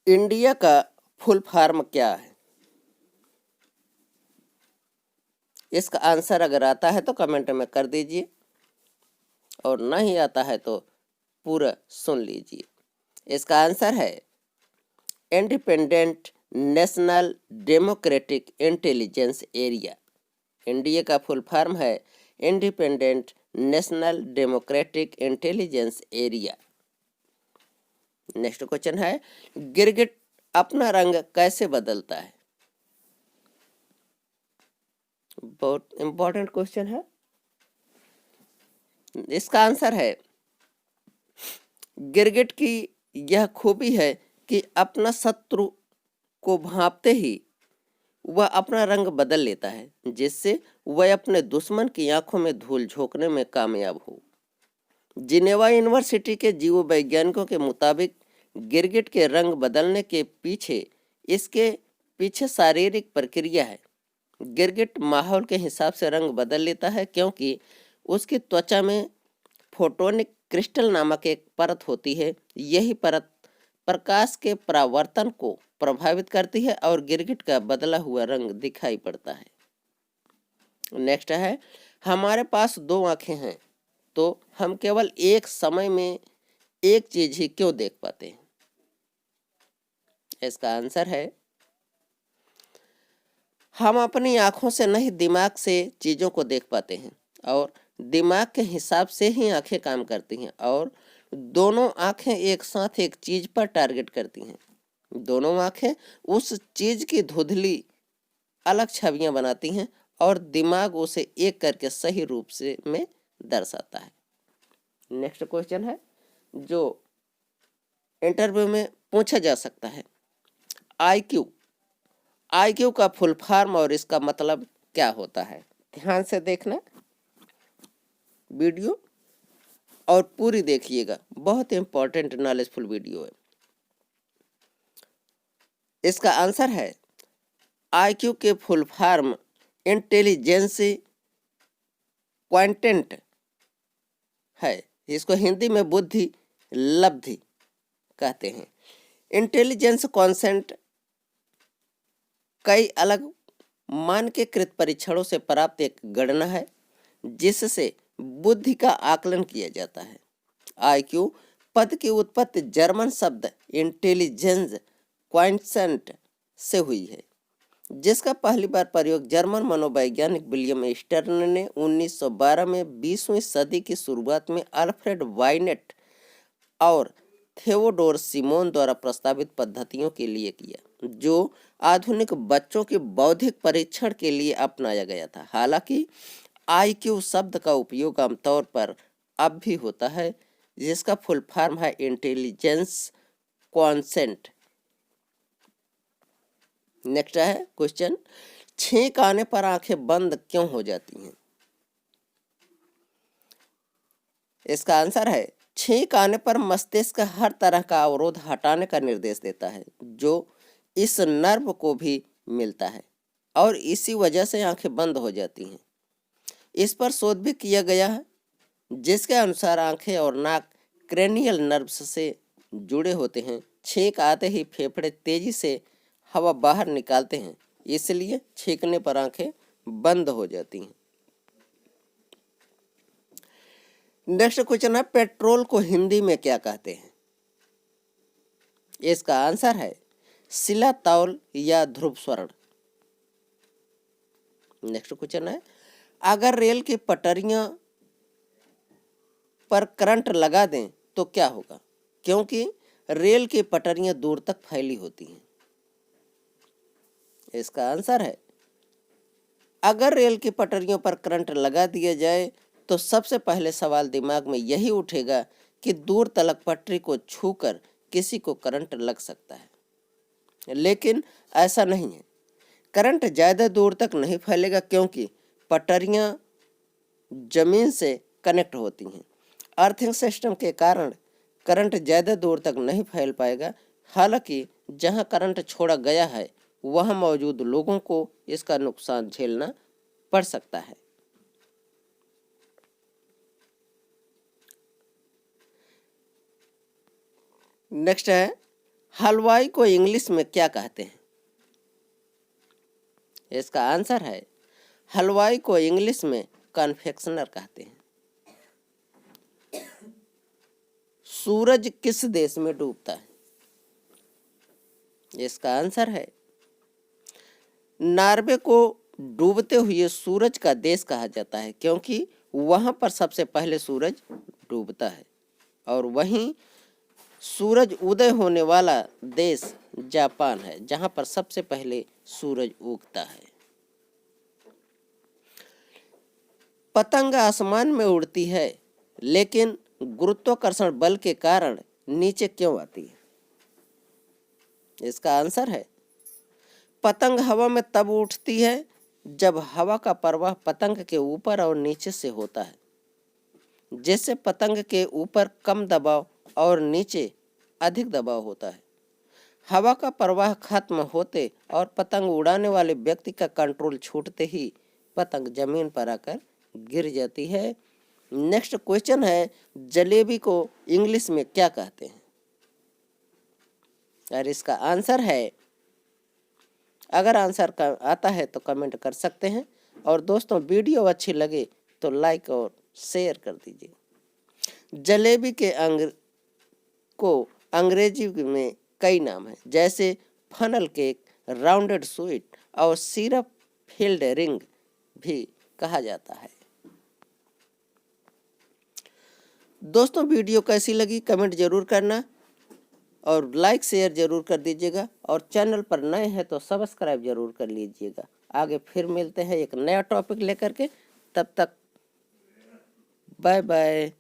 India का full form क्या है? इसका आंसर अगर आता है तो कमेंट में कर दीजिए और नहीं आता है तो पूरा सुन लीजिए। इसका आंसर है independent national democratic intelligence area. India का फुल फॉर्म है independent national democratic intelligence area. Next question है, गिरगिट अपना रंग कैसे बदलता है? बहुत इंपॉर्टेंट क्वेश्चन है। इसका आंसर है गिरगिट की यह खूबी है कि अपना शत्रु को भांपते ही वह अपना रंग बदल लेता है, जिससे वह अपने दुश्मन की आंखों में धूल झोंकने में कामयाब हो। जिनेवा यूनिवर्सिटी के जीव वैज्ञानिकों के मुताबिक गिरगिट के रंग बदलने के इसके पीछे शारीरिक प्रक्रिया है। गिरगिट माहौल के हिसाब से रंग बदल लेता है क्योंकि उसकी त्वचा में फोटोनिक क्रिस्टल नामक एक परत होती है। यही परत प्रकाश के परावर्तन को प्रभावित करती है और गिरगिट का बदला हुआ रंग दिखाई पड़ता है। नेक्स्ट है, हमारे पास दो आंखें हैं तो हम केवल एक समय में एक चीज ही क्यों देख पाते हैं? इसका आंसर है हम अपनी आंखों से नहीं दिमाग से चीजों को देख पाते हैं और दिमाग के हिसाब से ही आंखें काम करती हैं और दोनों आंखें एक साथ एक चीज पर टारगेट करती हैं। दोनों आंखें उस चीज की धुंधली अलग छवियां बनाती हैं और दिमाग उसे एक करके सही रूप से में दर्शाता है। नेक्स्ट क्वेश्चन है जो इंटरव्यू में पूछा जा सकता है, आईक्यू। आईक्यू का फुल फॉर्म और इसका मतलब क्या होता है? ध्यान से देखना वीडियो और पूरी देखिएगा, बहुत इंपॉर्टेंट नॉलेजफुल वीडियो है। इसका आंसर है आईक्यू के फुल फॉर्म इंटेलिजेंस क्वांटेंट है। इसको हिंदी में बुद्धि लब्धि कहते हैं। इंटेलिजेंस क्वांसेंट कई अलग मानकीकृत परीक्षणों से प्राप्त एक गणना है जिससे बुद्धि का आकलन किया जाता है। आईक्यू पद की उत्पत्ति जर्मन शब्द इंटेलिजेंस क्वांसेंट से हुई है, जिसका पहली बार प्रयोग जर्मन मनोवैज्ञानिक विलियम स्टर्न ने 1912 में 20वीं सदी की शुरुआत में अल्फ्रेड वाइनेट और थियोडोर सिमोन द्वारा प्रस्तावित पद्धतियों के लिए किया, जो आधुनिक बच्चों के बौद्धिक परीक्षण के लिए अपनाया गया था। हालांकि आईक्यू शब्द का उपयोग आमतौर पर अब भी होता है, जिसका फुल फॉर्म है इंटेलिजेंस क्वांसेंट। नेक्स्ट है क्वेश्चन, छींक आने पर आंखें बंद क्यों हो जाती हैं? इसका आंसर है छींक आने पर मस्तिष्क हर तरह का अवरोध हटाने का निर्देश देता है, जो इस नर्व को भी मिलता है और इसी वजह से आंखें बंद हो जाती हैं। इस पर शोध भी किया गया है, जिसके अनुसार आंखें और नाक क्रेनियल नर्व्स से जुड़े होते हैं। छींक आते ही फेफड़े तेजी से हवा बाहर निकालते हैं, इसलिए छींकने पर आंखें बंद हो जाती हैं। नेक्स्ट क्वेश्चन है, पेट्रोल को हिंदी में क्या कहते हैं? इसका आंसर है शिला तौल या ध्रुव स्वर्ण। नेक्स्ट क्वेश्चन है, अगर रेल की पटरियां पर करंट लगा दें तो क्या होगा? क्योंकि रेल की पटरियां दूर तक फैली होती हैं। इसका आंसर है अगर रेल की पटरियों पर करंट लगा दिया जाए तो सबसे पहले सवाल दिमाग में यही उठेगा कि दूर तलक पटरी को छूकर किसी को करंट लग सकता है, लेकिन ऐसा नहीं है। करंट ज़्यादा दूर तक नहीं फैलेगा क्योंकि पटरियां जमीन से कनेक्ट होती हैं। अर्थिंग सिस्टम के कारण करंट ज़्यादा दूर तक नहीं फैल पाएगा। हालांकि जहां करंट छोड़ा गया है वहां मौजूद लोगों को इसका नुकसान झेलना पड़ सकता है। नेक्स्ट है, हलवाई को इंग्लिश में क्या कहते हैं? इसका आंसर है हलवाई को इंग्लिश में कन्फेक्शनर कहते हैं। सूरज किस देश में डूबता है? इसका आंसर है नॉर्वे को डूबते हुए सूरज का देश कहा जाता है, क्योंकि वहां पर सबसे पहले सूरज डूबता है। और वहीं सूरज उदय होने वाला देश जापान है, जहां पर सबसे पहले सूरज उगता है। पतंग आसमान में उड़ती है, लेकिन गुरुत्वाकर्षण बल के कारण नीचे क्यों आती है? इसका आंसर है पतंग हवा में तब उठती है जब हवा का प्रवाह पतंग के ऊपर और नीचे से होता है, जिससे पतंग के ऊपर कम दबाव और नीचे अधिक दबाव होता है। हवा का प्रवाह खत्म होते और पतंग उड़ाने वाले व्यक्ति का कंट्रोल छूटते ही पतंग जमीन पर आकर गिर जाती है। नेक्स्ट क्वेश्चन है, जलेबी को इंग्लिश में क्या कहते हैं? और इसका आंसर है, अगर आंसर आता है तो कमेंट कर सकते हैं। और दोस्तों, वीडियो अच्छी लगे तो लाइक और शेयर कर दीजिए। जलेबी के को अंग्रेजी में कई नाम हैं, जैसे फनल केक, राउंडेड स्वीट और सिरप फिल्ड रिंग भी कहा जाता है। दोस्तों, वीडियो कैसी लगी कमेंट जरूर करना और लाइक शेयर जरूर कर दीजिएगा। और चैनल पर नए हैं तो सब्सक्राइब जरूर कर लीजिएगा। आगे फिर मिलते हैं एक नया टॉपिक लेकर के, तब तक बाय बाय।